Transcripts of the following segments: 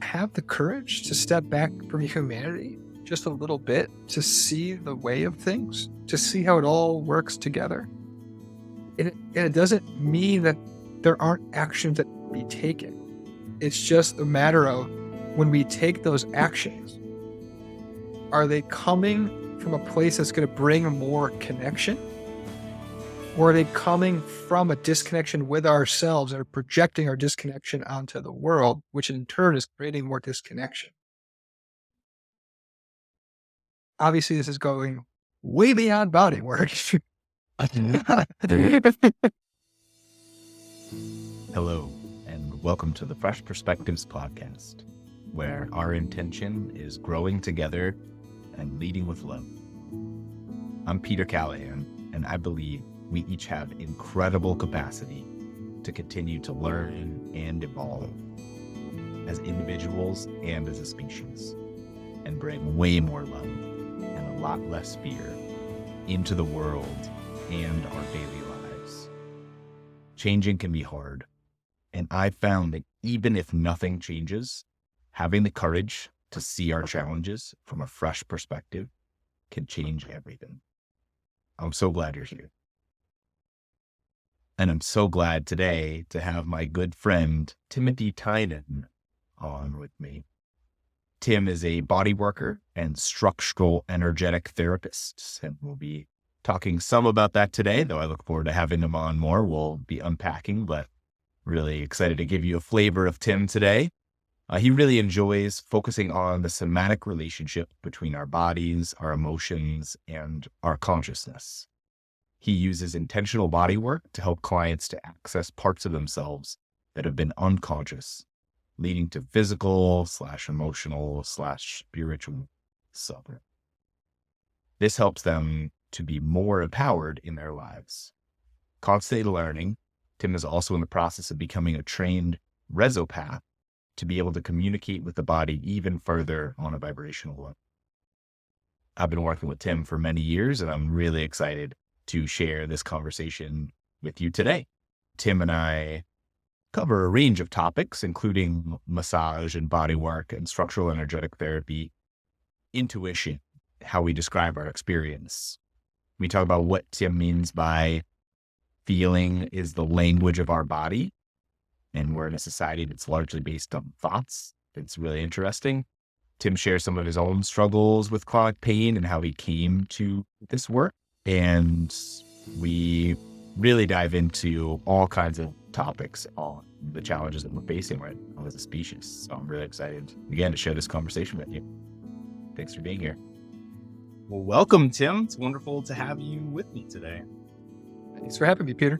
Have the courage to step back from humanity just a little bit to see the way of things, to see how it all works together. And it doesn't mean that there aren't actions that can be taken. It's just a matter of when we take those actions, are they coming from a place that's going to bring more connection? Or are they coming from a disconnection with ourselves and are projecting our disconnection onto the world, which in turn is creating more disconnection? Obviously, this is going way beyond body work. Hello, and welcome to the Fresh Perspectives podcast, where our intention is growing together and leading with love. I'm Peter Callahan, and I believe we each have incredible capacity to continue to learn and evolve as individuals and as a species, and bring way more love and a lot less fear into the world and our daily lives. Changing can be hard, and I've found that even if nothing changes, having the courage to see our challenges from a fresh perspective can change everything. I'm so glad you're here. And I'm so glad today to have my good friend, Tynan, on with me. Tim is a body worker and structural energetic therapist, and we'll be talking some about that today, though I look forward to having him on more. We'll be unpacking, but really excited to give you a flavor of Tim today. He really enjoys focusing on the somatic relationship between our bodies, our emotions, and our consciousness. He uses intentional body work to help clients to access parts of themselves that have been unconscious, leading to physical/emotional/spiritual suffering. This helps them to be more empowered in their lives. Constantly learning, Tim is also in the process of becoming a trained resopath to be able to communicate with the body even further on a vibrational level. I've been working with Tim for many years, and I'm really excited to share this conversation with you today. Tim and I cover a range of topics, including massage and body work and structural energetic therapy, intuition, how we describe our experience. We talk about what Tim means by feeling is the language of our body, and we're in a society that's largely based on thoughts. It's really interesting. Tim shares some of his own struggles with chronic pain and how he came to this work. And we really dive into all kinds of topics on the challenges that we're facing right now as a species. So I'm really excited, again, to share this conversation with you. Thanks for being here. Well, welcome, Tim. It's wonderful to have you with me today. Thanks for having me, Peter.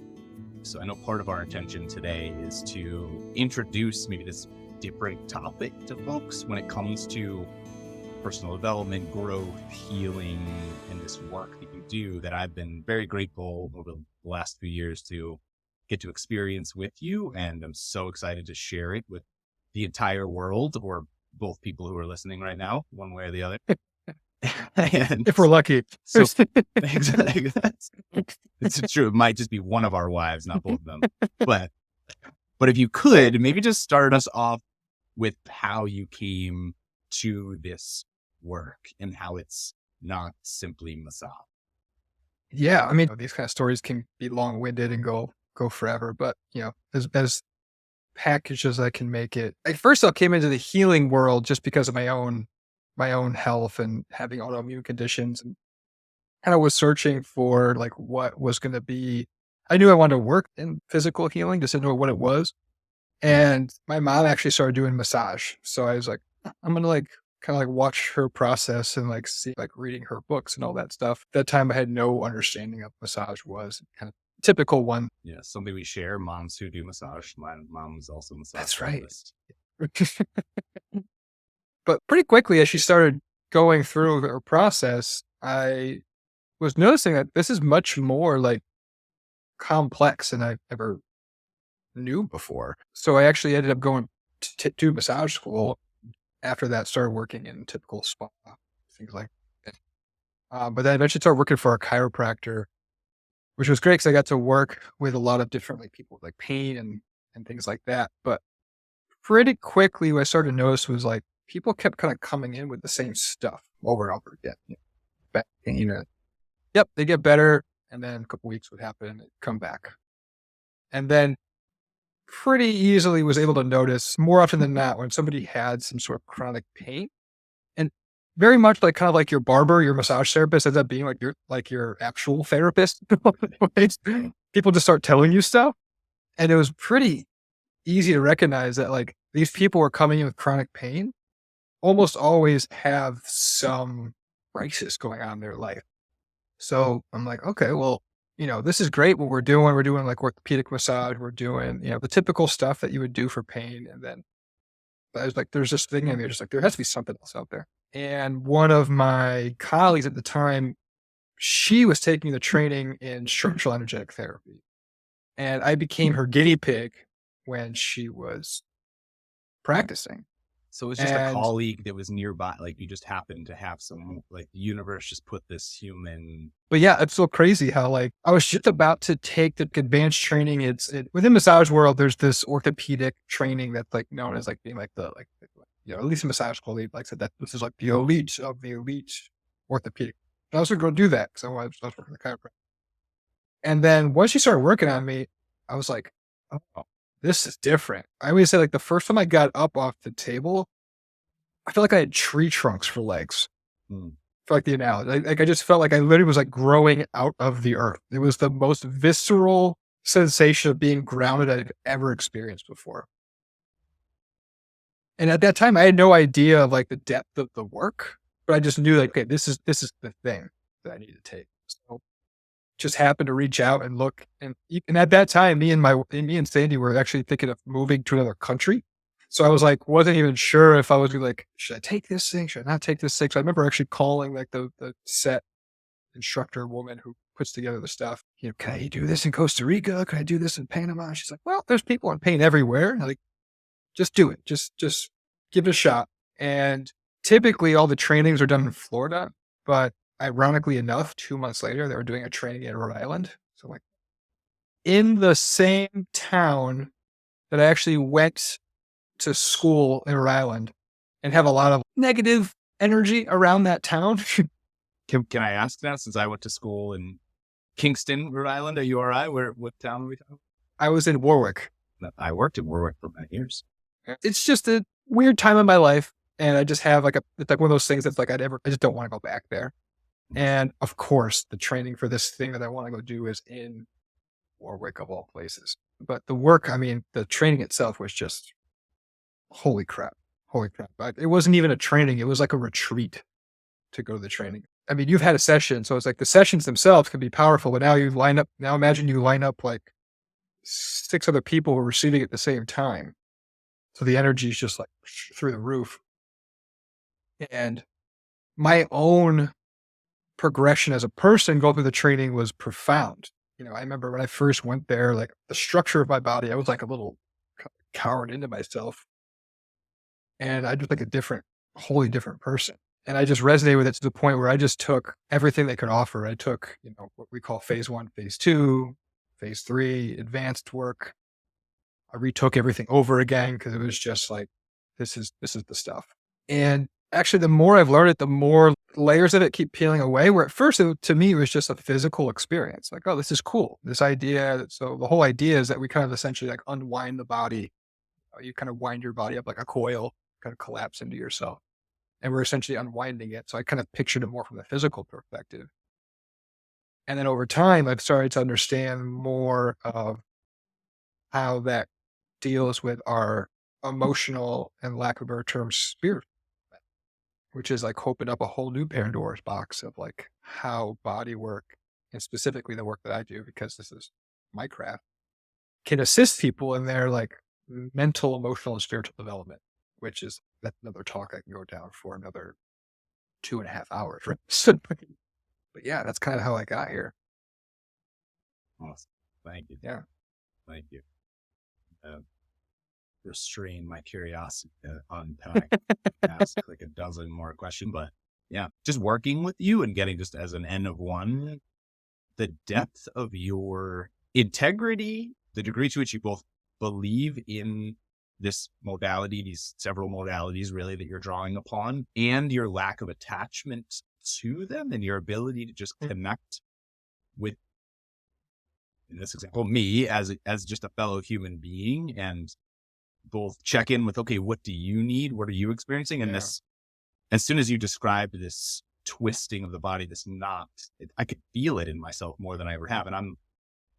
So I know part of our intention today is to introduce maybe this different topic to folks when it comes to personal development, growth, healing, and this work that you do that I've been very grateful over the last few years to get to experience with you. And I'm so excited to share it with the entire world, or both people who are listening right now, one way or the other. And if we're lucky. So exactly, it's true. It might just be one of our wives, not both of them. But if you could, maybe just start us off with how you came to this work and how it's not simply massage. Yeah, I mean, these kind of stories can be long-winded and go forever, but as packaged as I can make it. At first, I came into the healing world just because of my own health and having autoimmune conditions, and kind of was searching for like what was going to be. I knew I wanted to work in physical healing, just didn't know what it was. And my mom actually started doing massage, so I was like, I'm gonna like kind of like watch her process and like see, like reading her books and all that stuff. At that time, I had no understanding of massage was kind of typical one. Yeah, something we share. Moms who do massage. My mom was also a massage. That's right. therapist. But pretty quickly, as she started going through her process, I was noticing that this is much more like complex than I've ever knew before. So I actually ended up going to massage school. After that, started working in typical spa, things like that. But then I eventually started working for a chiropractor, which was great because I got to work with a lot of different like people with like pain and and things like that. But pretty quickly, what I started to notice was like people kept kind of coming in with the same stuff over and over again. Back, yep, they get better, and then a couple weeks would happen, and they'd come back, and then pretty easily was able to notice more often than not when somebody had some sort of chronic pain, and very much like kind of like your barber, your massage therapist ends up being like your actual therapist. People just start telling you stuff, and it was pretty easy to recognize that like these people were coming in with chronic pain almost always have some crisis going on in their life. So I'm like, okay, well, this is great what we're doing. We're doing like orthopedic massage. We're doing, the typical stuff that you would do for pain. And then I was like, there's this thing in there, just like, there has to be something else out there. And one of my colleagues at the time, she was taking the training in structural energetic therapy. And I became her guinea pig when she was practicing. So it was just a And colleague that was nearby. Like you just happened to have some, like the universe just put this human. But yeah, it's so crazy how like I was just about to take the advanced training. Within massage world, there's this orthopedic training that's like known as like being like at least a massage colleague like said that this is like the elite of the elite orthopedic. And I was going to go do that because I was working the chiropractor. And then once she started working on me, I was like, oh, this is different. I always say like the first time I got up off the table, I felt like I had tree trunks for legs. For like the analogy. Like I just felt like I literally was like growing out of the earth. It was the most visceral sensation of being grounded I've ever experienced before. And at that time, I had no idea of like the depth of the work, but I just knew like, okay, this is the thing that I need to take. So just happened to reach out and look, and at that time, me and Sandy were actually thinking of moving to another country. So I was like, wasn't even sure if I was like, should I take this thing? Should I not take this thing? So I remember actually calling like the set instructor woman who puts together the stuff. Can I do this in Costa Rica? Can I do this in Panama? She's like, well, there's people in pain everywhere. I'm like, just do it. Just give it a shot. And typically all the trainings are done in Florida, but ironically enough, 2 months later, they were doing a training in Rhode Island. So like in the same town that I actually went to school in Rhode Island and have a lot of negative energy around that town. Can I ask that since I went to school in Kingston, Rhode Island? Are you all right? What town are we talking about? I was in Warwick. I worked in Warwick for many years. It's just a weird time in my life. And I just have it's like one of those things that's like I just don't want to go back there. And of course, the training for this thing that I want to go do is in Warwick of all places. But the work, the training itself was just holy crap. It wasn't even a training. It was like a retreat to go to the training. You've had a session, so it's like the sessions themselves can be powerful, but now imagine you line up like 6 other people who are receiving it at the same time. So the energy is just like through the roof. And my own progression as a person going through the training was profound. I remember when I first went there, like the structure of my body, I was like a little cowered into myself. And I just like wholly different person. And I just resonated with it to the point where I just took everything they could offer. I took, what we call phase 1, phase 2, phase 3, advanced work. I retook everything over again because it was just like, this is the stuff. And actually, the more I've learned it, the more layers of it keep peeling away. Where at first, to me, it was just a physical experience. Like, oh, this is cool. This idea. So the whole idea is that we kind of essentially like unwind the body. You kind of wind your body up like a coil, kind of collapse into yourself. And we're essentially unwinding it. So I kind of pictured it more from the physical perspective. And then over time, I've started to understand more of how that deals with our emotional and, lack of a better term, spirit, which is like opened up a whole new Pandora's box of like how body work, and specifically the work that I do, because this is my craft, can assist people in their like mental, emotional, and spiritual development, which is that's another talk I can go down for another 2.5 hours. Right? But yeah, that's kind of how I got here. Awesome. Thank you. Yeah. Thank you. Restrain my curiosity to unpack, ask like a dozen more questions, but yeah, just working with you and getting just as an N of one, the depth of your integrity, the degree to which you both believe in this modality, these several modalities really that you're drawing upon, and your lack of attachment to them and your ability to just connect with, in this example, me as just a fellow human being, and both check in with, okay, what do you need? What are you experiencing? And this, as soon as you described this twisting of the body, this knot, I could feel it in myself more than I ever have. And I'm,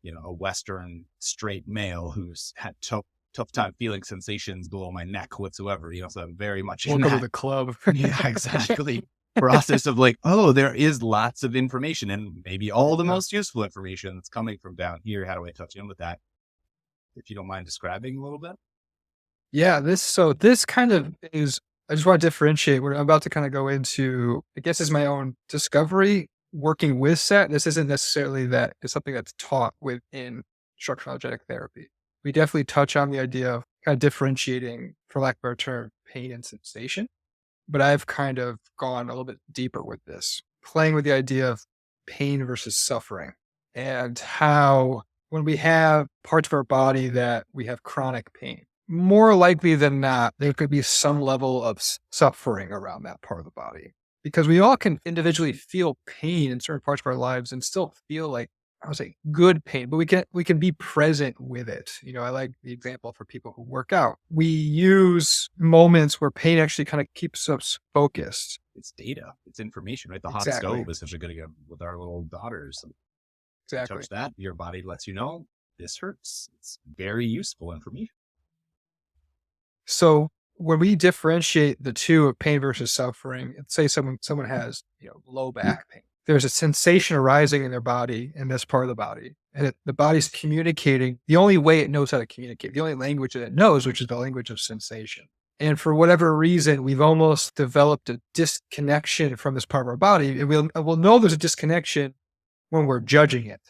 a Western straight male who's had tough time feeling sensations below my neck whatsoever, so I'm very much in Welcome to that. the club. Yeah, exactly. Process of like, oh, there is lots of information, and maybe all the most useful information that's coming from down here. How do I touch in with that? If you don't mind describing a little bit. Yeah, this kind of is, I just want to differentiate what I'm about to kind of go into, I guess, is my own discovery working with SET. This isn't necessarily that it's something that's taught within structural energetic therapy. We definitely touch on the idea of kind of differentiating, for lack of a better term, pain and sensation. But I've kind of gone a little bit deeper with this, playing with the idea of pain versus suffering, and how when we have parts of our body that we have chronic pain, more likely than not, there could be some level of suffering around that part of the body. Because we all can individually feel pain in certain parts of our lives and still feel like, I would say, good pain, but we can be present with it. I like the example for people who work out. We use moments where pain actually kind of keeps us focused. It's data, it's information, right? The hot Exactly. stove is such a good example with our little daughters. Exactly. Touch that, your body lets you know this hurts. It's very useful information. So when we differentiate the two of pain versus suffering, and say someone has low back pain, there's a sensation arising in their body, in this part of the body, and the body's communicating the only way it knows how to communicate, the only language that it knows, which is the language of sensation. And for whatever reason, we've almost developed a disconnection from this part of our body, and we'll know there's a disconnection when we're judging it.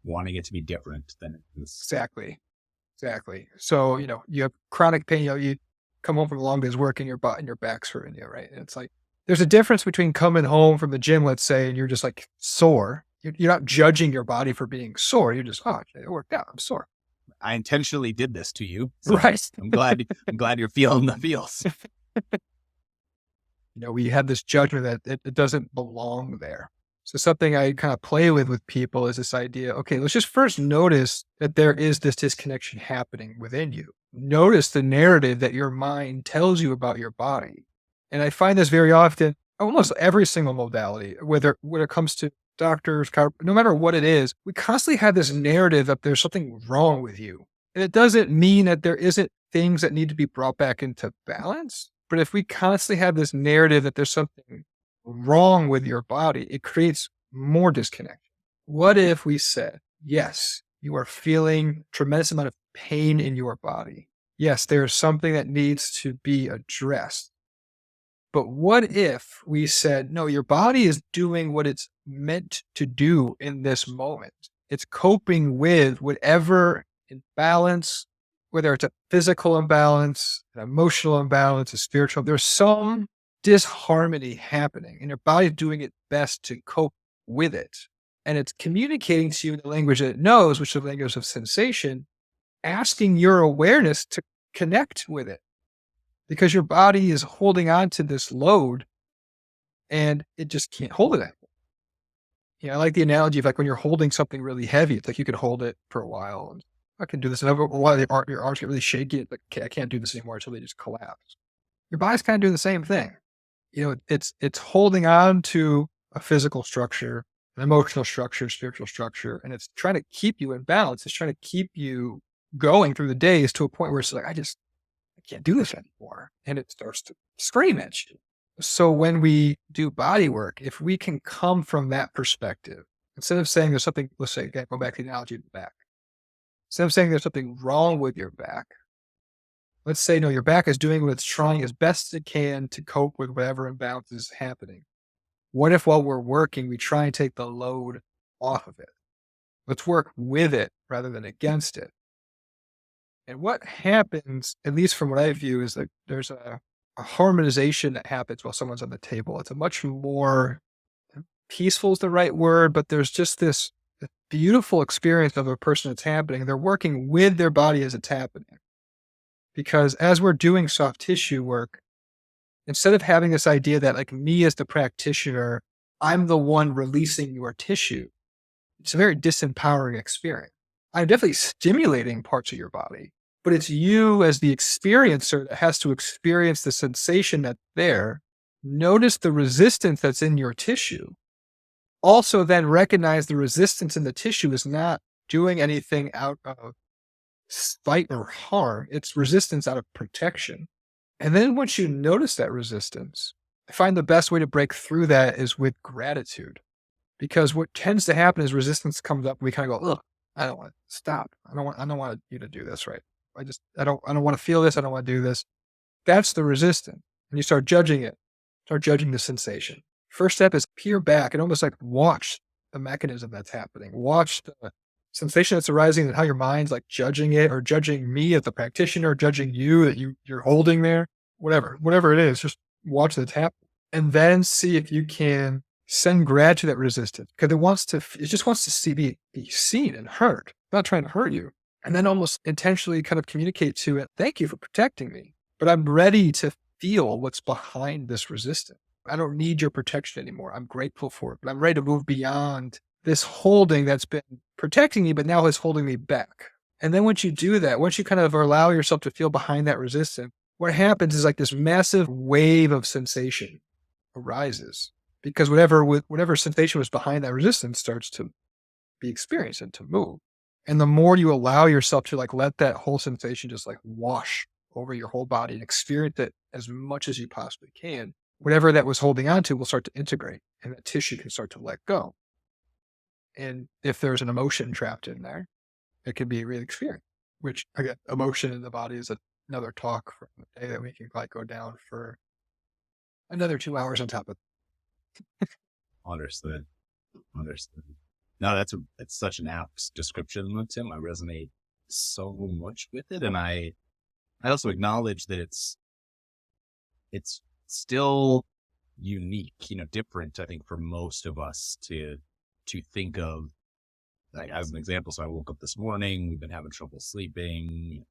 Wanting it to be different than it is. Exactly. So, you have chronic pain, you come home from a long day's work and your back's hurting you, right? And it's like, there's a difference between coming home from the gym, let's say, and you're just like sore. You're not judging your body for being sore. You're just, it worked out. I'm sore. I intentionally did this to you. So Right. I'm glad you're feeling the feels. We have this judgment that it doesn't belong there. So something I kind of play with people is this idea, okay, let's just first notice that there is this disconnection happening within you. Notice the narrative that your mind tells you about your body. And I find this very often, almost every single modality, whether when it comes to doctors, no matter what it is, we constantly have this narrative that there's something wrong with you. And it doesn't mean that there isn't things that need to be brought back into balance. But if we constantly have this narrative that there's something wrong with your body, it creates more disconnection. What if we said, yes, you are feeling tremendous amount of pain in your body. Yes, there's something that needs to be addressed. But what if we said, no, your body is doing what it's meant to do in this moment. It's coping with whatever imbalance, whether it's a physical imbalance, an emotional imbalance, a spiritual, there's some disharmony happening and your body's doing its best to cope with it. And it's communicating to you in the language that it knows, which is the language of sensation, asking your awareness to connect with it because your body is holding on to this load and it just can't hold it anymore. I like the analogy of like when you're holding something really heavy, it's like you can hold it for a while and I can do this. And a while your arms get really shaky. It's like, okay, I can't do this anymore until they just collapse. Your body's kind of doing the same thing. It's holding on to a physical structure, an emotional structure, spiritual structure, and it's trying to keep you in balance. It's trying to keep you going through the days to a point where it's like, I can't do this anymore. And it starts to scream at you. So when we do body work, if we can come from that perspective, instead of saying there's something, let's say, again, go back to the analogy of the back. Instead of saying there's something wrong with your back, let's say, no, your back is doing what it's trying as best it can to cope with whatever imbalance is happening. What if while we're working, we try and take the load off of it? Let's work with it rather than against it. And what happens, at least from what I view, is that there's a harmonization that happens while someone's on the table. It's a much more peaceful is the right word, but there's just this beautiful experience of a person that's happening. They're working with their body as it's happening. Because as we're doing soft tissue work, instead of having this idea that like me as the practitioner, I'm the one releasing your tissue, it's a very disempowering experience. I'm definitely stimulating parts of your body, but it's you as the experiencer that has to experience the sensation that's there, notice the resistance that's in your tissue, also then recognize the resistance in the tissue is not doing anything out of spite or harm, it's resistance out of protection. And then once you notice that resistance, I find the best way to break through that is with gratitude. Because what tends to happen is resistance comes up, we kind of go, "Ugh, I don't want to stop. I don't want you to do this right. I don't want to feel this. I don't want to do this." That's the resistance. And you start judging it. Start judging the sensation. First step is peer back and almost like watch the mechanism that's happening. Watch the sensation that's arising and how your mind's like judging it or judging me as the practitioner, judging you that you're holding there, whatever it is, just watch that's happening. And then see if you can send gratitude to that resistance because it just wants to be seen and heard, not trying to hurt you. And then almost intentionally kind of communicate to it, thank you for protecting me, but I'm ready to feel what's behind this resistance. I don't need your protection anymore. I'm grateful for it, but I'm ready to move beyond this holding that's been protecting me, but now is holding me back. And then once you do that, once you kind of allow yourself to feel behind that resistance, what happens is like this massive wave of sensation arises because whatever sensation was behind that resistance starts to be experienced and to move. And the more you allow yourself to like let that whole sensation just like wash over your whole body and experience it as much as you possibly can, whatever that was holding on to will start to integrate and that tissue can start to let go. And if there's an emotion trapped in there, it could be a real experience, which again, emotion in the body is another talk for a day that we can like go down for another 2 hours on top of. Understood. Understood. No, it's such an apt description, Tim. I resonate so much with it. And I also acknowledge that it's still unique, different, I think, for most of us to think of, like, as an example. So I woke up this morning, we've been having trouble sleeping.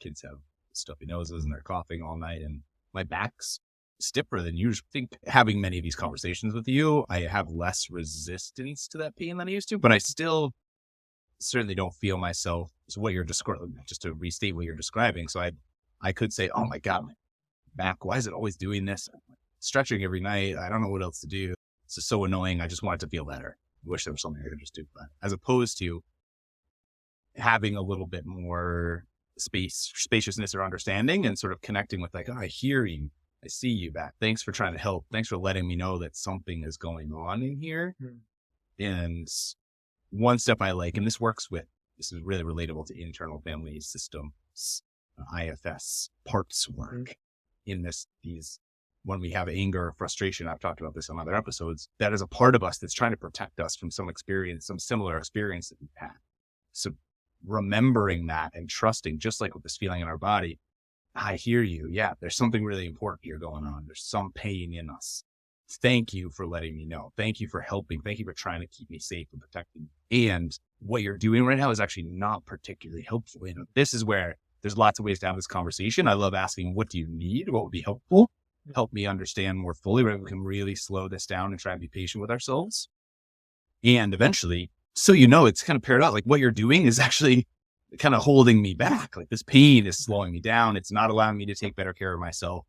Kids have stuffy noses and they're coughing all night, and my back's stiffer than usual. I think having many of these conversations with you, I have less resistance to that pain than I used to, but I still certainly don't feel myself. So what you're describing, just to restate what you're describing. So I could say, oh my God, my back, why is it always doing this? I'm stretching every night. I don't know what else to do. It's just so annoying. I just want it to feel better. I wish there was something I could just do. But as opposed to having a little bit more spaciousness or understanding and sort of connecting with like, oh, I hear you. I see you back. Thanks for trying to help. Thanks for letting me know that something is going on in here. And one step I like, and this is really relatable to internal family systems, IFS parts work in when we have anger or frustration. I've talked about this on other episodes. That is a part of us that's trying to protect us from some similar experience that we've had. So remembering that and trusting, just like with this feeling in our body, I hear you. Yeah, there's something really important here going on. There's some pain in us. Thank you for letting me know. Thank you for helping. Thank you for trying to keep me safe and protecting me. And what you're doing right now is actually not particularly helpful. This is where there's lots of ways to have this conversation. I love asking, what do you need? What would be helpful? Help me understand more fully, where we can really slow this down and try and be patient with ourselves. And eventually, so it's kind of paired out. Like what you're doing is actually kind of holding me back. Like this pain is slowing me down. It's not allowing me to take better care of myself,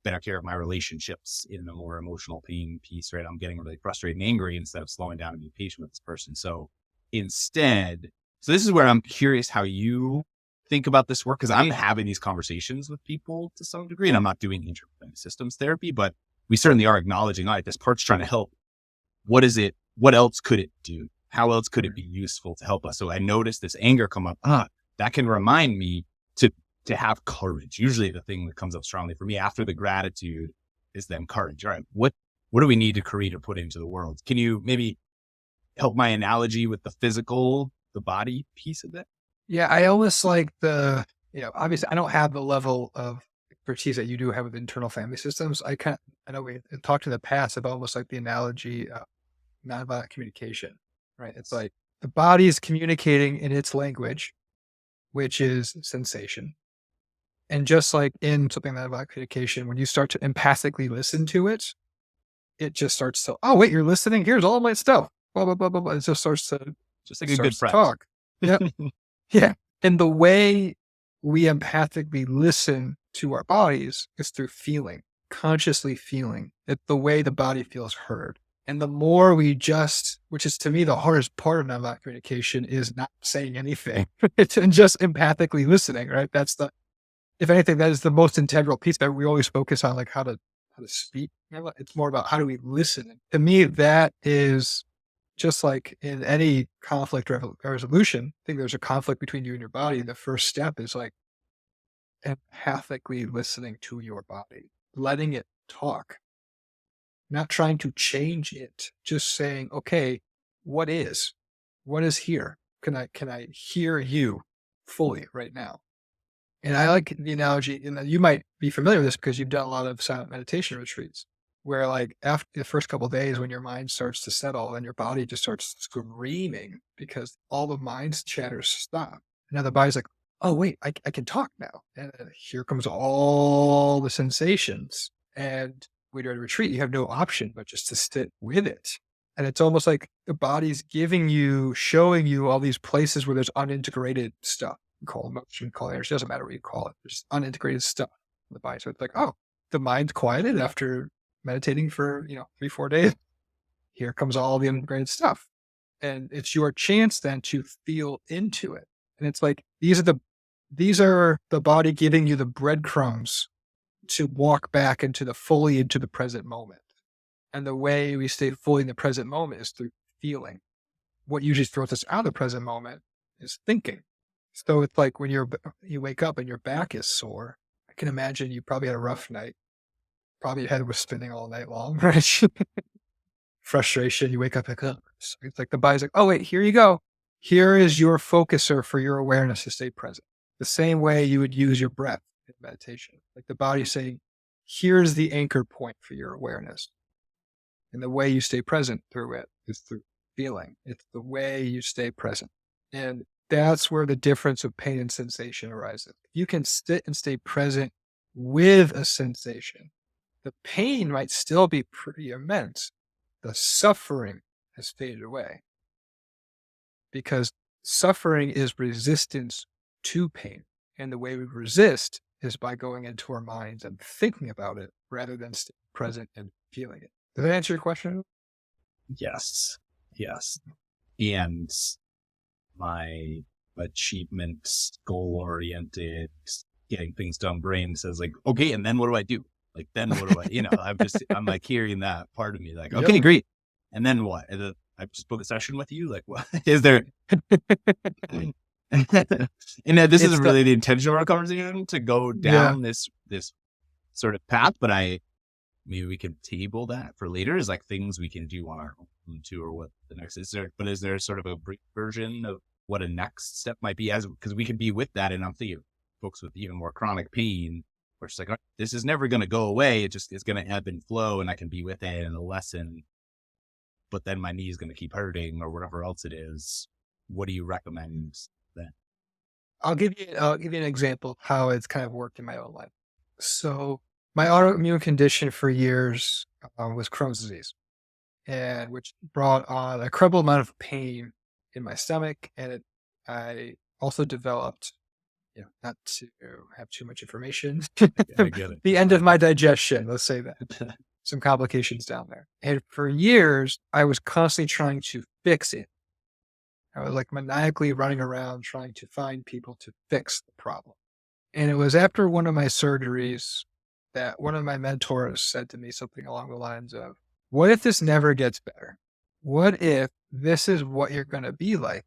better care of my relationships in the more emotional pain piece, right? I'm getting really frustrated and angry instead of slowing down and being patient with this person. So this is where I'm curious how you think about this work, because I'm having these conversations with people to some degree, and I'm not doing internal systems therapy, but we certainly are acknowledging, all right, this part's trying to help. What is it? What else could it do? How else could it be useful to help us? So I noticed this anger come up. That can remind me to have courage. Usually the thing that comes up strongly for me after the gratitude is then courage. All right, what do we need to create or put into the world? Can you maybe help my analogy with the body piece of it? Yeah, I almost like obviously I don't have the level of expertise that you do have with internal family systems. I know we had talked in the past about almost like the analogy of nonviolent communication, right? It's like the body is communicating in its language, which is sensation. And just like in something that about communication, when you start to empathically listen to it, it just starts to, oh, wait, you're listening? Here's all my stuff. Blah, blah, blah, blah, blah. It just Just like a good starts to friend. talk. Yep. Yeah. And the way we empathically listen to our bodies is through feeling, consciously feeling it, the way the body feels heard. And the more we just, which is to me the hardest part of nonviolent communication, is not saying anything. It's and just empathically listening, right? If anything, that is the most integral piece that we always focus on, like how to speak. It's more about how do we listen. And to me, that is just like in any conflict resolution. I think there's a conflict between you and your body. The first step is like empathically listening to your body, letting it talk, not trying to change it, just saying, okay, what is here? Can I hear you fully right now? And I like the analogy, and you might be familiar with this because you've done a lot of silent meditation retreats, where like after the first couple of days, when your mind starts to settle and your body just starts screaming because all the mind's chatter stop. Now the body's like, oh wait, I can talk now. And then here comes all the sensations. And when you're at a retreat, you have no option but just to sit with it. And it's almost like the body's showing you all these places where there's unintegrated stuff. Call emotion, call energy, doesn't matter what you call it. There's unintegrated stuff in the body. So it's like, oh, the mind's quieted after meditating for, 3-4 days. Here comes all the integrated stuff. And it's your chance then to feel into it. And it's like, these are the body giving you the breadcrumbs to walk back into the present moment. And the way we stay fully in the present moment is through feeling. What usually throws us out of the present moment is thinking. So it's like when you wake up and your back is sore, I can imagine you probably had a rough night. Probably your head was spinning all night long, right? Frustration, you wake up like, oh. It's like the body's like, oh, wait, here you go. Here is your focuser for your awareness to stay present. The same way you would use your breath in meditation. Like the body's saying, here's the anchor point for your awareness. And the way you stay present through it is through feeling. It's the way you stay present. And that's where the difference of pain and sensation arises. You can sit and stay present with a sensation. The pain might still be pretty immense. The suffering has faded away because suffering is resistance to pain. And the way we resist is by going into our minds and thinking about it rather than staying present and feeling it. Does that answer your question? Yes. And my achievement, goal-oriented, getting things done brain says like, okay, and then what do I do? Like, then what do I, I'm like hearing that part of me like, okay, Yep. great. And then what? I just book a session with you? Like, what is there? And this isn't really the intention of our conversation to go down this sort of path, but maybe we can table that for later as like things we can do on our own too, or what the next is there. But is there sort of a brief version of what a next step might be, because we can be with that? And I'm thinking folks with even more chronic pain, where it's like, oh, this is never going to go away. It just is going to ebb and flow, and I can be with it and a lesson. But then my knee is going to keep hurting, or whatever else it is. What do you recommend then? I'll give you an example of how it's kind of worked in my own life. So my autoimmune condition for years was Crohn's disease, and which brought on a incredible amount of pain in my stomach. And I also developed, not to have too much information, I get it. the end of my digestion, let's say that. Some complications down there. And for years, I was constantly trying to fix it. I was like maniacally running around trying to find people to fix the problem. And it was after one of my surgeries that one of my mentors said to me something along the lines of, what if this never gets better? What if this is what you're going to be like?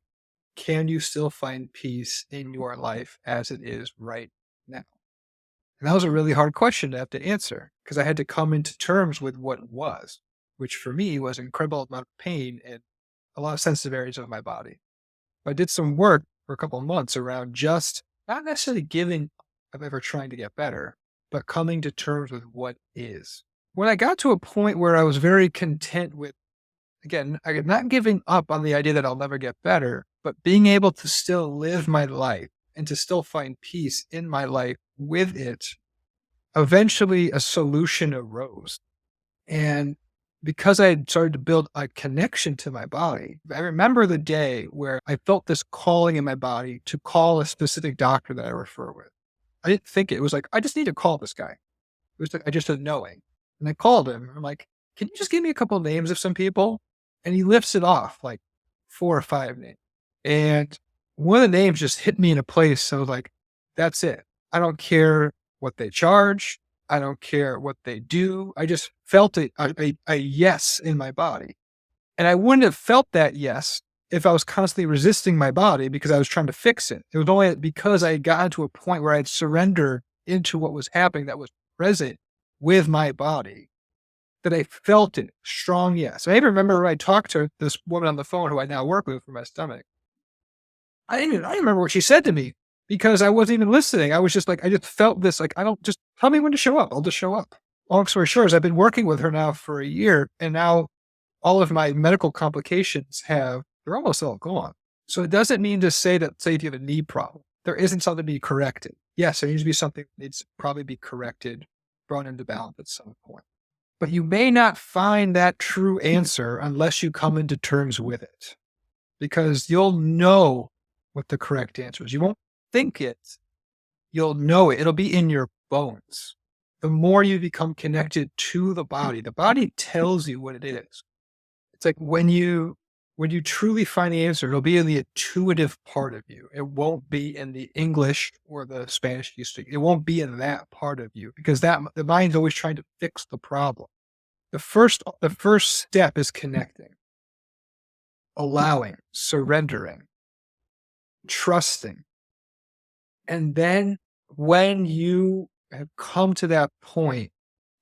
Can you still find peace in your life as it is right now? And that was a really hard question to have to answer because I had to come into terms with what it was, which for me was an incredible amount of pain in a lot of sensitive areas of my body. I did some work for a couple of months around just not necessarily giving up ever trying to get better, but coming to terms with what is. When I got to a point where I was very content with, again, not giving up on the idea that I'll never get better, but being able to still live my life and to still find peace in my life with it, eventually a solution arose. And because I had started to build a connection to my body, I remember the day where I felt this calling in my body to call a specific doctor that I refer with. I didn't think it. It was like, I just need to call this guy. It was like, I just had knowing. And I called him. I'm like, can you just give me a couple of names of some people? And he lifts it off like 4 or 5 names. And one of the names just hit me in a place. So I was like, that's it. I don't care what they charge. I don't care what they do. I just felt a yes in my body. And I wouldn't have felt that yes if I was constantly resisting my body because I was trying to fix it. It was only because I had gotten to a point where I had surrendered into what was happening that was present with my body that I felt it strong yes. I even remember when I talked to this woman on the phone who I now work with for my stomach. I didn't remember what she said to me because I wasn't even listening. I was just like, I just felt this, like, I don't just tell me when to show up. I'll just show up. Long story short is I've been working with her now for a year, and now all of my medical complications they're almost all gone. So it doesn't mean to say that, say if you have a knee problem, there isn't something to be corrected. Yes, there needs to be something that needs to probably be corrected, brought into balance at some point. But you may not find that true answer unless you come into terms with it, because you'll know what the correct answer is. You won't think it, you'll know it. It'll be in your bones. The more you become connected to the body tells you what it is. It's like when you truly find the answer, it'll be in the intuitive part of you. It won't be in the English or the Spanish you speak. It won't be in that part of you because the mind's always trying to fix the problem. The first step is connecting, allowing, surrendering, trusting. And then when you have come to that point,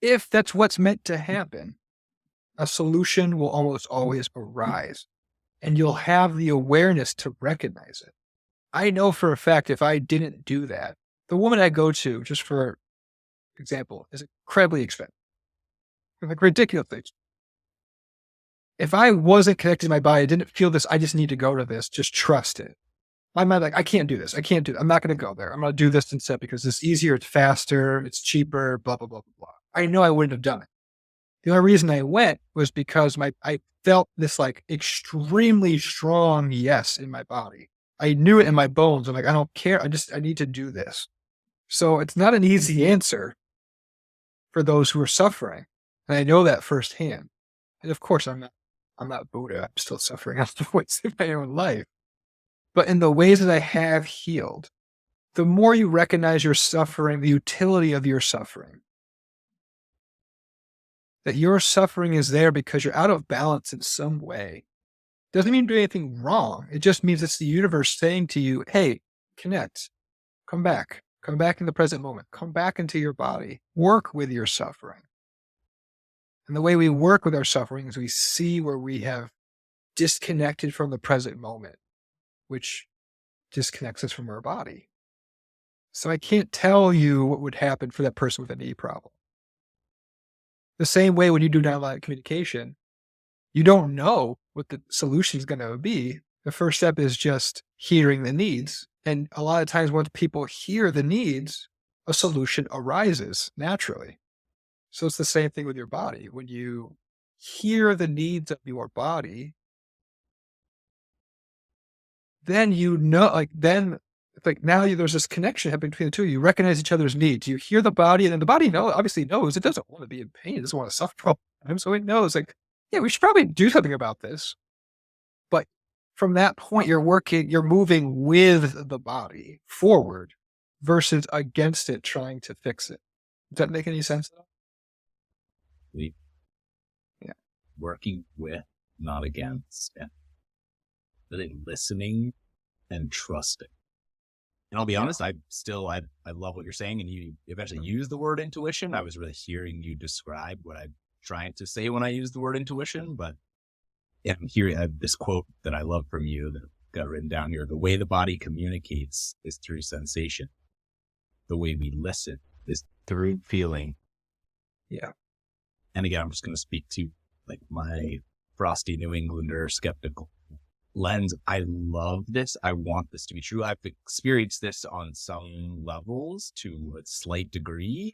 if that's what's meant to happen, a solution will almost always arise, and you'll have the awareness to recognize it. I know for a fact if I didn't do that, the woman I go to, just for example, is incredibly expensive, like ridiculous things. If I wasn't connected to my body, I didn't feel this, I just need to go to this, just trust it. My mind, like, I can't do this. I can't do it. I'm not going to go there. I'm going to do this instead because it's easier, it's faster, it's cheaper, blah, blah, blah, blah, blah. I know I wouldn't have done it. The only reason I went was because I felt this like extremely strong yes in my body. I knew it in my bones. I'm like, I don't care. I need to do this. So it's not an easy answer for those who are suffering. And I know that firsthand. And of course, I'm not Buddha. I'm still suffering out the ways in my own life. But in the ways that I have healed, the more you recognize your suffering, the utility of your suffering, that your suffering is there because you're out of balance in some way, doesn't mean do anything wrong. It just means it's the universe saying to you, hey, connect, come back in the present moment, come back into your body, work with your suffering. And the way we work with our suffering is we see where we have disconnected from the present moment, which disconnects us from our body. So I can't tell you what would happen for that person with a knee problem. The same way when you do nonviolent communication, you don't know what the solution is going to be. The first step is just hearing the needs. And a lot of times once people hear the needs, a solution arises naturally. So it's the same thing with your body. When you hear the needs of your body, then it's like now there's this connection happening between the two. You recognize each other's needs. You hear the body, and then the body obviously knows it doesn't want to be in pain. It doesn't want to suffer all the time. So it knows, like, yeah, we should probably do something about this. But from that point, you're moving with the body forward versus against it, trying to fix it. Does that make any sense? We Yeah. Working with, not against, and really listening and trusting. And I'll be honest, I love what you're saying, and you eventually use the word intuition. I was really hearing you describe what I'm trying to say when I use the word intuition, but yeah, I'm hearing this quote that I love from you that I've got written down here. The way the body communicates is through sensation. The way we listen is through feeling. Yeah. And again, I'm just going to speak to like my frosty New Englander skeptical lens. I love this. I want this to be true. I've experienced this on some levels to a slight degree.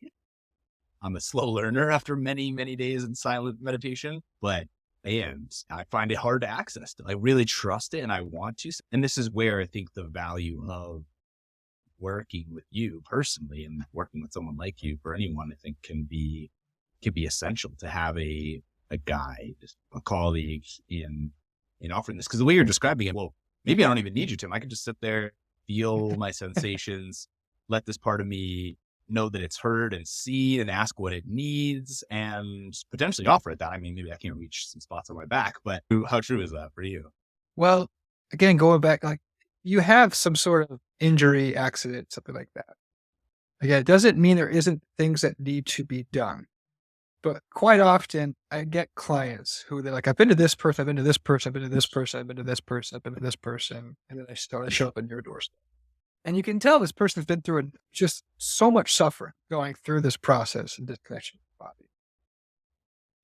I'm a slow learner after many, many days in silent meditation, but and I find it hard to access. I really trust it and I want to. And this is where I think the value of working with you personally and working with someone like you for anyone, I think can be essential to have a guide, a colleague in offering this. Because the way you're describing it, well, maybe I don't even need you, Tim. I can just sit there, feel my sensations, let this part of me know that it's heard and see and ask what it needs and potentially offer it that. I mean, maybe I can't reach some spots on my back, but how true is that for you? Well, again, going back, like you have some sort of injury, accident, something like that. Again, it doesn't mean there isn't things that need to be done. But quite often I get clients who they're like, I've been to this person, I've been to this person, I've been to this person, I've been to this person, I've been to this person. And then I show up on your doorstep. And you can tell this person's been through just so much suffering going through this process and disconnection with the body.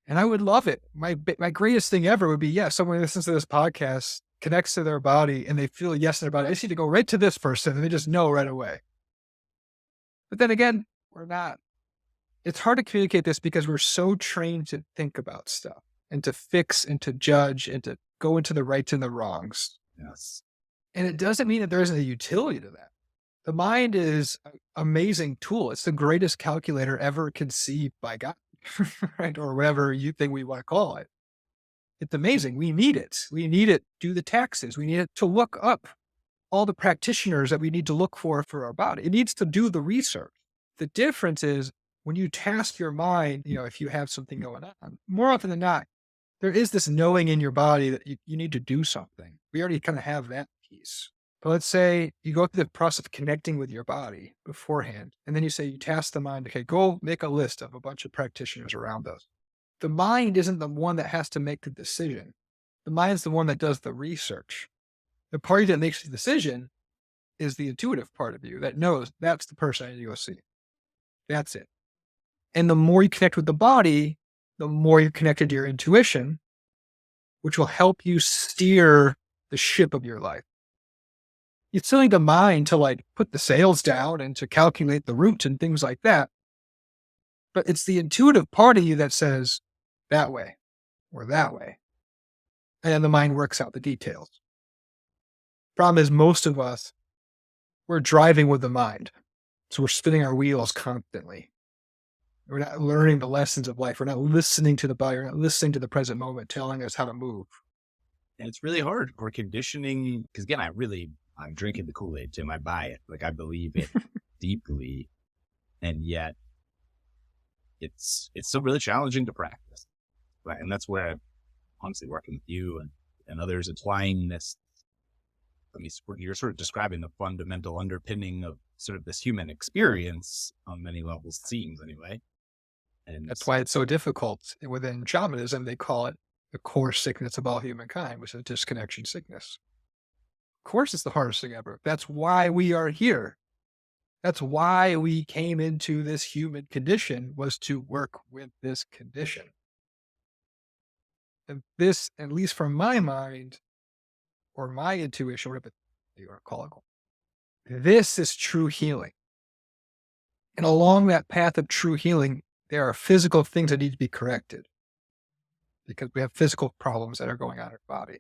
And I would love it. My greatest thing ever would be, yeah, someone listens to this podcast, connects to their body, and they feel yes in their body. I just need to go right to this person, and they just know right away. But then again, we're not. It's hard to communicate this because we're so trained to think about stuff and to fix and to judge and to go into the rights and the wrongs. Yes. And it doesn't mean that there isn't a utility to that. The mind is an amazing tool. It's the greatest calculator ever conceived by God, right? Or whatever you think we want to call it. It's amazing. We need it. We need it to do the taxes. We need it to look up all the practitioners that we need to look for our body. It needs to do the research. The difference is when you task your mind, if you have something going on, more often than not, there is this knowing in your body that you need to do something. We already kind of have that piece. But let's say you go through the process of connecting with your body beforehand, and then you say you task the mind, okay, go make a list of a bunch of practitioners around us. The mind isn't the one that has to make the decision. The mind is the one that does the research. The party that makes the decision is the intuitive part of you that knows that's the person I need to go see. That's it. And the more you connect with the body, the more you're connected to your intuition, which will help you steer the ship of your life. You still need the mind to put the sails down and to calculate the route and things like that. But it's the intuitive part of you that says that way or that way. And then the mind works out the details. Problem is most of us, we're driving with the mind. So we're spinning our wheels constantly. We're not learning the lessons of life. We're not listening to the body. We're not listening to the present moment, telling us how to move. And it's really hard. We're conditioning, because again, I'm drinking the Kool-Aid, Tim. I buy it. I believe it deeply. And yet it's still really challenging to practice. Right? And that's where I'm honestly working with you and others applying this. I mean, you're sort of describing the fundamental underpinning of sort of this human experience on many levels, it seems anyway. And that's why it's so difficult. Within shamanism, they call it the core sickness of all humankind, which is disconnection sickness. Of course, it's the hardest thing ever. That's why we are here. That's why we came into this human condition, was to work with this condition. And this, at least from my mind, or my intuition, whatever you want to call it, this is true healing. And along that path of true healing, there are physical things that need to be corrected because we have physical problems that are going on in our body.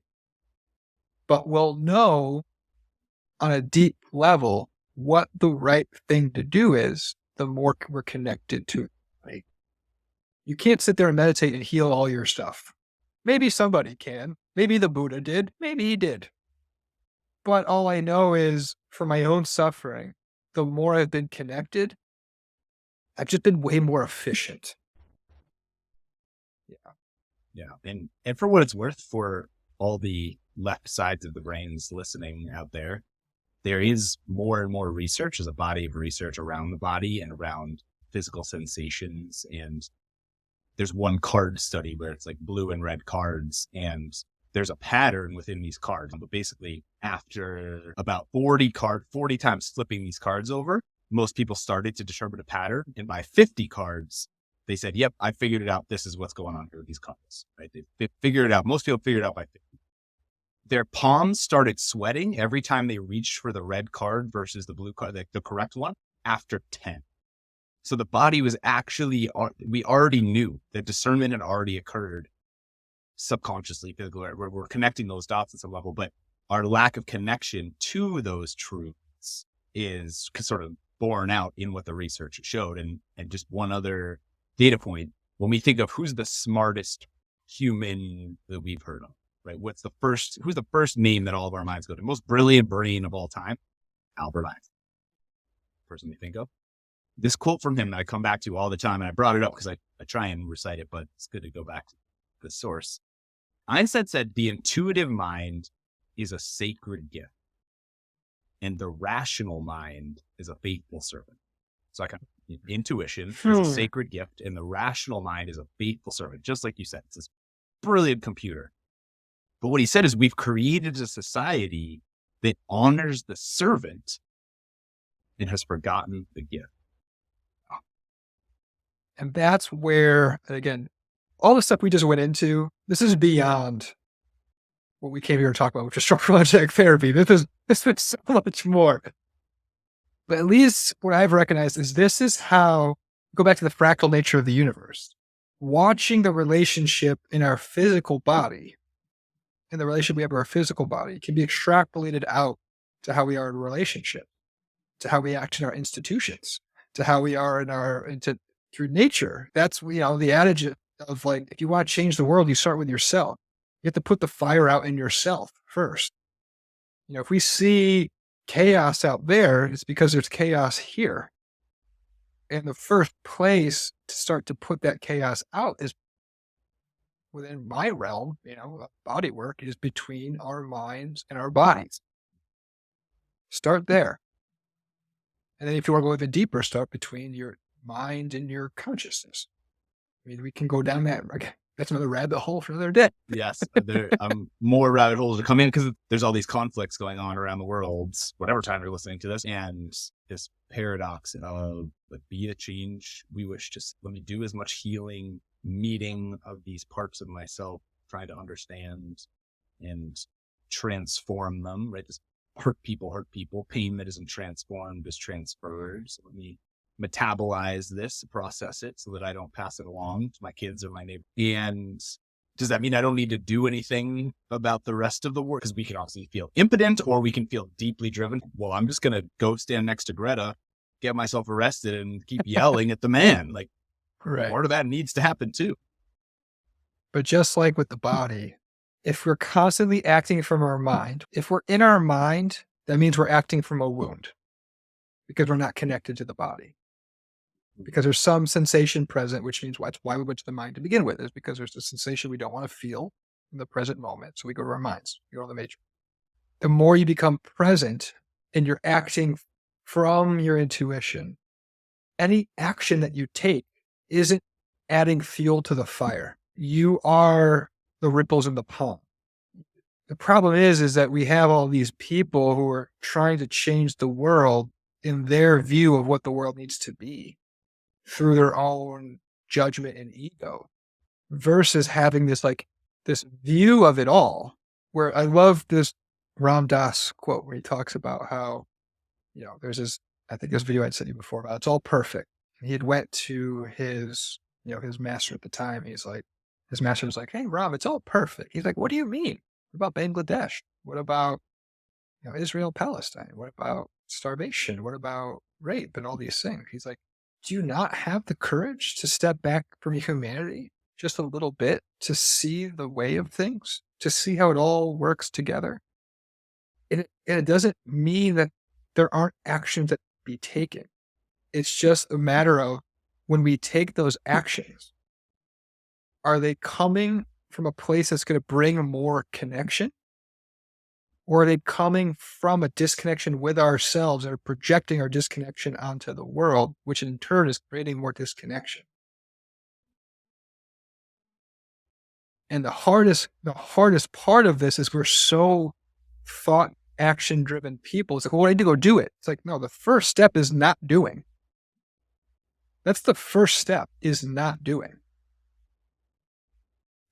But we'll know on a deep level what the right thing to do is, the more we're connected to it. Right? You can't sit there and meditate and heal all your stuff. Maybe somebody can. Maybe the Buddha did. Maybe he did. But all I know is for my own suffering, the more I've been connected, I've just been way more efficient. Yeah. And for what it's worth, for all the left sides of the brains listening out there, there is more and more research. There's a body of research around the body and around physical sensations. And there's one card study where it's blue and red cards, and there's a pattern within these cards. But basically, after about 40 times flipping these cards over, most people started to determine a pattern. And by 50 cards, they said, yep, I figured it out. This is what's going on here with these cards, right? They figured it out. Most people figured it out by 50. their palms started sweating every time they reached for the red card versus the blue card, the correct one, after 10. So the body was actually, we already knew that discernment had already occurred subconsciously, physically. We're connecting those dots at some level, but our lack of connection to those truths is sort of borne out in what the research showed. And just one other data point, when we think of who's the smartest human that we've heard of, right? Who's the first name that all of our minds go to? Most brilliant brain of all time? Albert Einstein. Person we think of. This quote from him that I come back to all the time, and I brought it up because I try and recite it, but it's good to go back to the source. Einstein said, the intuitive mind is a sacred gift, and the rational mind is a faithful servant. So intuition is a sacred gift, and the rational mind is a faithful servant. Just like you said, it's this brilliant computer. But what he said is we've created a society that honors the servant and has forgotten the gift. And that's where, again, all the stuff we just went into, this is beyond what we came here to talk about, which is structural energetic therapy. This is so much more. But at least what I've recognized is this is how, go back to the fractal nature of the universe. Watching the relationship in our physical body and the relationship we have with our physical body can be extrapolated out to how we are in a relationship, to how we act in our institutions, to how we are through nature. That's, the adage of like, if you want to change the world, you start with yourself. You have to put the fire out in yourself first. If we see chaos out there, it's because there's chaos here. And the first place to start to put that chaos out is within my realm, body work is between our minds and our bodies. Start there. And then if you want to go even deeper, start between your mind and your consciousness. I mean, we can go down that. That's another rabbit hole for another day. Yes, there more rabbit holes to come in because there's all these conflicts going on around the world, whatever time you're listening to this, and this paradox of be the change we wish to. Let me do as much healing, meeting of these parts of myself, trying to understand and transform them. Right, just hurt people. Pain that isn't transformed is transferred. So let me metabolize this, process it so that I don't pass it along to my kids or my neighbor. And does that mean I don't need to do anything about the rest of the world? Because we can obviously feel impotent or we can feel deeply driven. Well, I'm just going to go stand next to Greta, get myself arrested and keep yelling at the man. Like, right. Part of that needs to happen too. But just like with the body, if we're constantly acting from our mind, if we're in our mind, that means we're acting from a wound because we're not connected to the body. Because there's some sensation present, which means that's why we went to the mind to begin with, is because there's a sensation we don't want to feel in the present moment. So we go to our minds, we go to the matrix. The more you become present and you're acting from your intuition, any action that you take isn't adding fuel to the fire. You are the ripples in the pond. The problem is that we have all these people who are trying to change the world in their view of what the world needs to be, through their own judgment and ego, versus having this view of it all. Where I love this Ram Dass quote where he talks about how, there's this, I think this video I'd sent you before about it's all perfect. He had went to his master at the time. His master was like, "Hey, Ram, it's all perfect." He's like, "What do you mean? What about Bangladesh? What about, Israel, Palestine? What about starvation? What about rape and all these things?" He's like, do you not have the courage to step back from humanity just a little bit to see the way of things, to see how it all works together? And it doesn't mean that there aren't actions that be taken. It's just a matter of when we take those actions, are they coming from a place that's going to bring more connection? Or are they coming from a disconnection with ourselves and are projecting our disconnection onto the world, which in turn is creating more disconnection? And the hardest part of this is we're so thought action driven people. It's like, well, what do I do? Go do it. It's like, no, the first step is not doing. That's the first step, is not doing.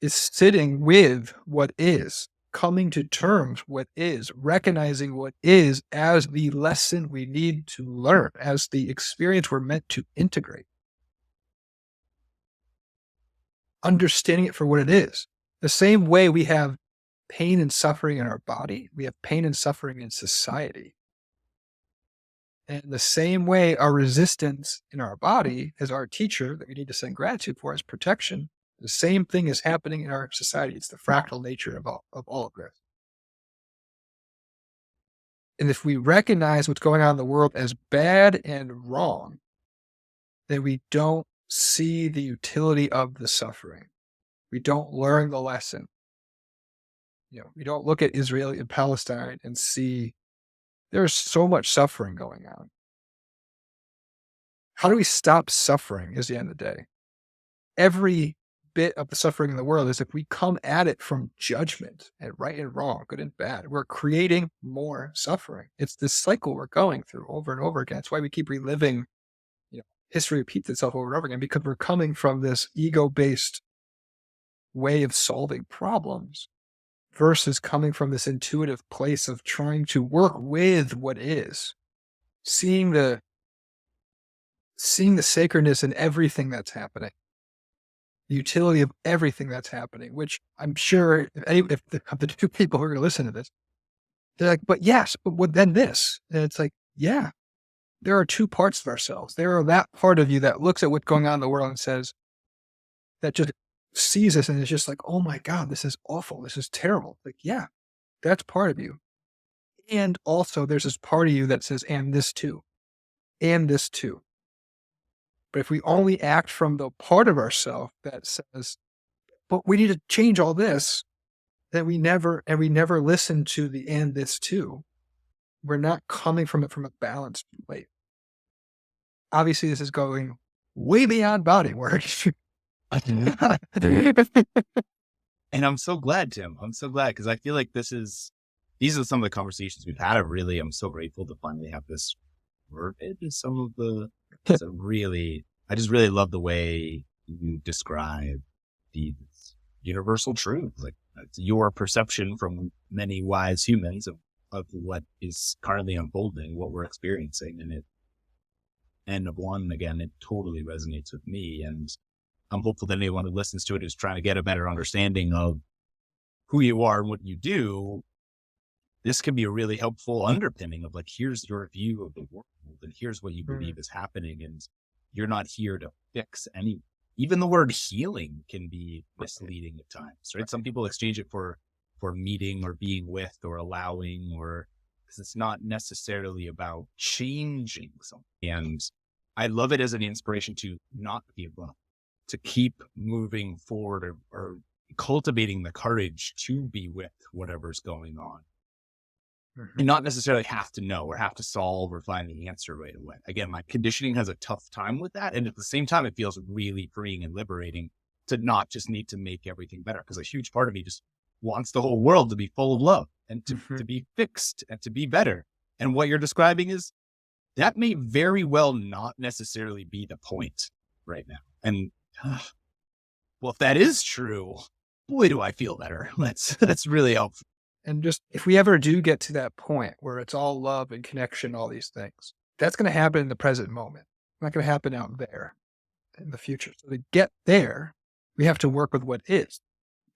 Is sitting with what is, coming to terms with is, recognizing what is as the lesson we need to learn, as the experience we're meant to integrate. Understanding it for what it is. The same way we have pain and suffering in our body, we have pain and suffering in society. And the same way our resistance in our body is our teacher that we need to send gratitude for as protection, the same thing is happening in our society. It's the fractal nature of all of this. And if we recognize what's going on in the world as bad and wrong, then we don't see the utility of the suffering. We don't learn the lesson. We don't look at Israel and Palestine and see there's so much suffering going on. How do we stop suffering is the end of the day. Every bit of the suffering in the world is if we come at it from judgment and right and wrong, good and bad, we're creating more suffering. It's this cycle we're going through over and over again. That's why we keep reliving, history repeats itself over and over again, because we're coming from this ego-based way of solving problems versus coming from this intuitive place of trying to work with what is, seeing the sacredness in everything that's happening, the utility of everything that's happening, which I'm sure if the two people who are going to listen to this, they're like, but yes, but what then this? And it's like, yeah, there are two parts of ourselves. There are that part of you that looks at what's going on in the world and says, that just sees this and is just like, oh my God, this is awful. This is terrible. Like, yeah, that's part of you. And also there's this part of you that says, and this too, and this too. But if we only act from the part of ourselves that says, but we need to change all this, then we never listen to the and this too. We're not coming from it from a balanced place. Obviously, this is going way beyond body work. And I'm so glad, Tim. I'm so glad because I feel like these are some of the conversations we've had. I'm so grateful to finally have this verbiage in some of the. So I just really love the way you describe these universal truths, like your perception from many wise humans of what is currently unfolding, what we're experiencing, and it totally resonates with me, and I'm hopeful that anyone who listens to it is trying to get a better understanding of who you are and what you do. This can be a really helpful underpinning of like, here's your view of the world and here's what you believe is happening. And you're not here to fix any, even the word healing can be misleading at times, right? Some people exchange it for meeting or being with or allowing, or because it's not necessarily about changing something. And I love it as an inspiration to not give up, to keep moving forward or cultivating the courage to be with whatever's going on. And not necessarily have to know or have to solve or find the answer right away. Again, my conditioning has a tough time with that. And at the same time, it feels really freeing and liberating to not just need to make everything better. Because a huge part of me just wants the whole world to be full of love and to be fixed and to be better. And what you're describing is that may very well not necessarily be the point right now. And well, if that is true, boy, do I feel better. That's really helpful. And just if we ever do get to that point where it's all love and connection, all these things, that's going to happen in the present moment. It's not going to happen out there in the future. So to get there, we have to work with what is.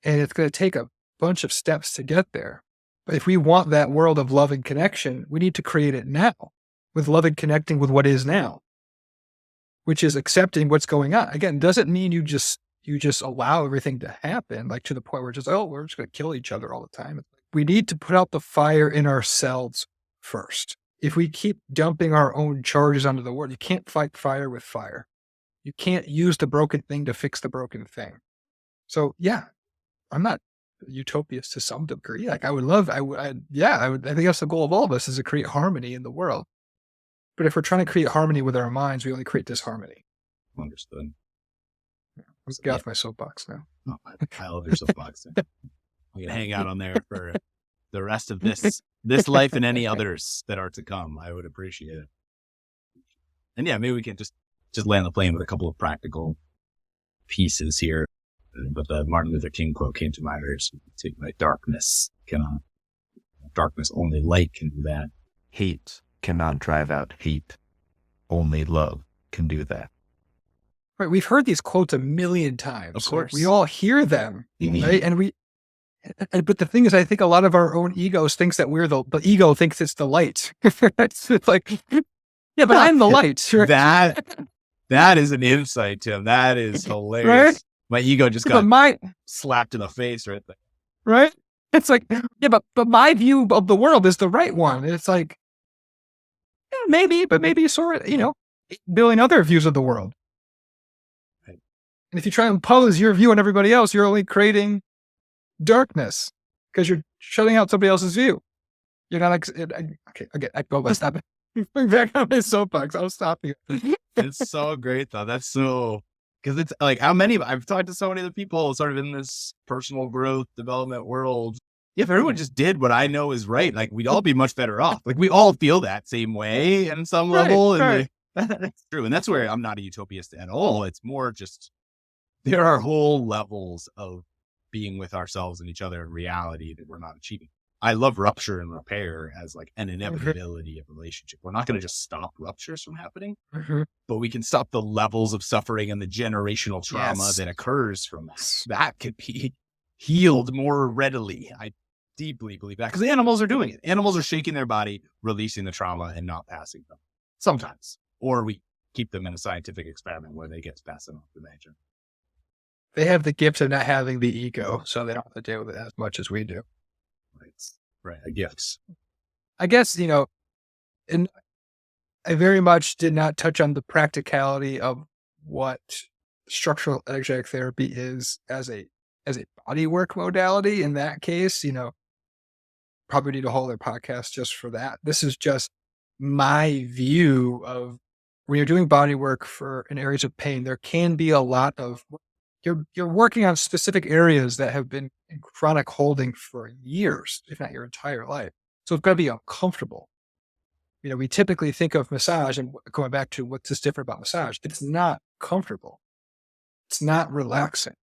And it's going to take a bunch of steps to get there. But if we want that world of love and connection, we need to create it now with love and connecting with what is now, which is accepting what's going on. Again, doesn't mean you just allow everything to happen, like to the point where it's just, we're just going to kill each other all the time. We need to put out the fire in ourselves first. If we keep dumping our own charges onto the world, you can't fight fire with fire. You can't use the broken thing to fix the broken thing. So yeah, I'm not utopias to some degree. Like I think that's the goal of all of us, is to create harmony in the world. But if we're trying to create harmony with our minds, we only create disharmony. Understood. I'm get off my soapbox now. Oh, I love your soapbox. We can hang out on there for the rest of this life and any others that are to come. I would appreciate it. And yeah, maybe we can just land the plane with a couple of practical pieces here. But the Martin Luther King quote came to mind, like darkness cannot, darkness, only light can do that. Hate cannot drive out hate. Only love can do that. Right. We've heard these quotes a million times. Of course. We all hear them, right? But the thing is, I think a lot of our own egos thinks that we're the ego thinks it's the light. It's like, yeah, but I'm the light. Sure. That is an insight, Tim. That is hilarious. Right? My ego just Yeah, got slapped in the face right there. right? It's like, yeah, but my view of the world is the right one. And it's like, yeah, maybe, but maybe you saw it, 8 billion other views of the world. Right. And if you try and impose your view on everybody else, you're only creating darkness because you're shutting out somebody else's view. You're not okay. I go, but stop it. Bring back on my soapbox. I'll stop you. It's so great though. That's so, because it's like I've talked to so many other people sort of in this personal growth development world. Yeah, if everyone just did what I know is right, like we'd all be much better off. Like we all feel that same way in some level. And that's true. And that's where I'm not a utopist at all. It's more just, there are whole levels of being with ourselves and each other in reality that we're not achieving. I love rupture and repair as like an inevitability of a relationship. We're not going to just stop ruptures from happening, but we can stop the levels of suffering and the generational trauma that occurs from that. That could be healed more readily. I deeply believe that, because the animals are doing it. Animals are shaking their body, releasing the trauma and not passing them sometimes, or we keep them in a scientific experiment where they get passing off the nature. They have the gift of not having the ego, so they don't have to deal with it as much as we do. Right. A gift. I guess, and I very much did not touch on the practicality of what structural energetic therapy is as a body work modality. In that case, probably need a whole other podcast just for that. This is just my view of when you're doing body work in areas of pain, there can be a lot of, you're working on specific areas that have been in chronic holding for years, if not your entire life. So it's got to be uncomfortable. We typically think of massage, and going back to what's this different about massage, it's not comfortable. It's not relaxing,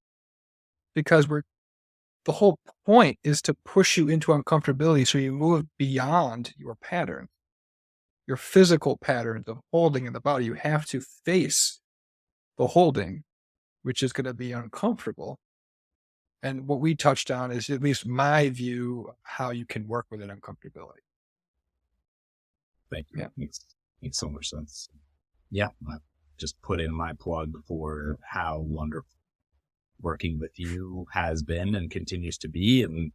because the whole point is to push you into uncomfortability so you move beyond your pattern, your physical patterns of holding in the body. You have to face the holding, which is going to be uncomfortable. And what we touched on is, at least my view, how you can work with an uncomfortability. Thank you. Yeah. Makes so much sense. Yeah. I just put in my plug for how wonderful working with you has been and continues to be, and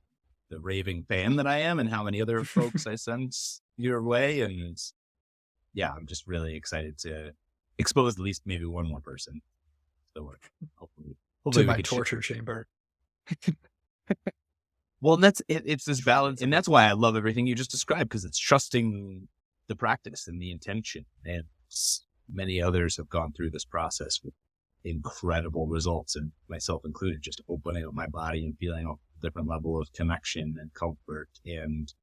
the raving fan that I am, and how many other folks I send your way. And yeah, I'm just really excited to expose at least maybe one more person to the work. Hopefully to my torture chamber. Well, that's it. It's this balance. And that's why I love everything you just described, because it's trusting the practice and the intention. And many others have gone through this process with incredible results, and myself included, just opening up my body and feeling a different level of connection and comfort and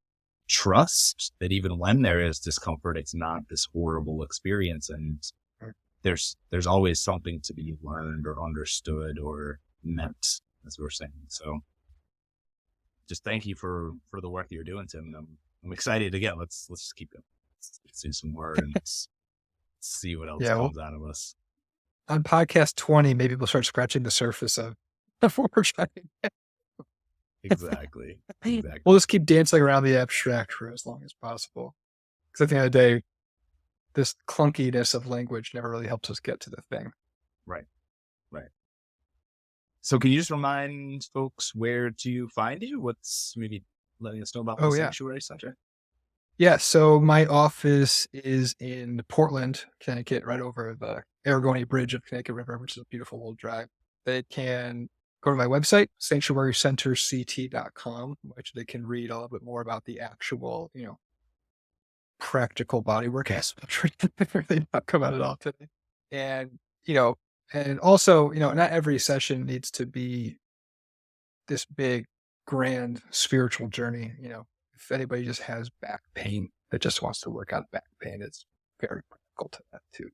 trust that even when there is discomfort, it's not this horrible experience. And there's always something to be learned or understood or met, as we're saying. So just thank you for the work that you're doing, Tim. I'm excited again. Let's just keep going. Let's do some more and let's see what else comes out of us. On podcast 20, maybe we'll start scratching the surface of what we're trying to get. Exactly. We'll just keep dancing around the abstract for as long as possible. Because at the end of the day, this clunkiness of language never really helps us get to the thing. Right. So can you just remind folks where to find you? What's maybe letting us know about the Sanctuary Center? Yeah, so my office is in Portland, Connecticut, right over the Aragoni Bridge of Connecticut River, which is a beautiful old drive. They can go to my website, sanctuarycenterct.com, which they can read a little bit more about the actual, practical bodywork aspect. Really not come out at all today. And, and also, not every session needs to be this big, grand spiritual journey. If anybody just has back pain that just wants to work out back pain, it's very practical to that too.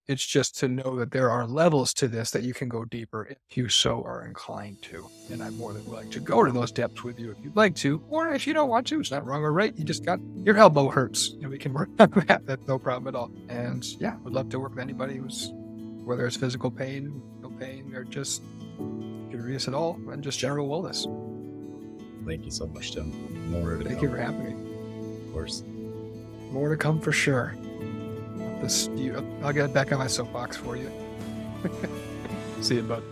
It's just to know that there are levels to this that you can go deeper if you so are inclined to. And I'm more than willing to go to those depths with you if you'd like to, or if you don't want to. It's not wrong or right. You just got your elbow hurts, and we can work on that. That's no problem at all. And yeah, would love to work with anybody who's, whether it's physical pain, no pain, or just curious at all, and just general wellness. Thank you so much, Tim. More to Thank come, you for having me. of course. More to come for sure. I'll get back on my soapbox for you. See you, bud.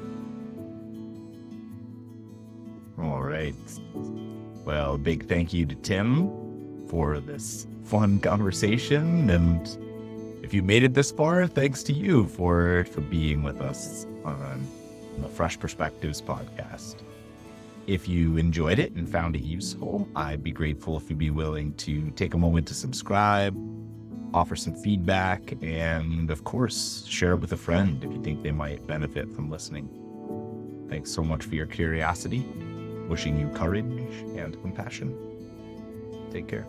All right. Well, big thank you to Tim for this fun conversation. And if you made it this far, thanks to you for being with us on the Fresh Perspectives podcast. If you enjoyed it and found it useful, I'd be grateful if you'd be willing to take a moment to subscribe, offer some feedback, and of course, share it with a friend if you think they might benefit from listening. Thanks so much for your curiosity. Wishing you courage and compassion. Take care.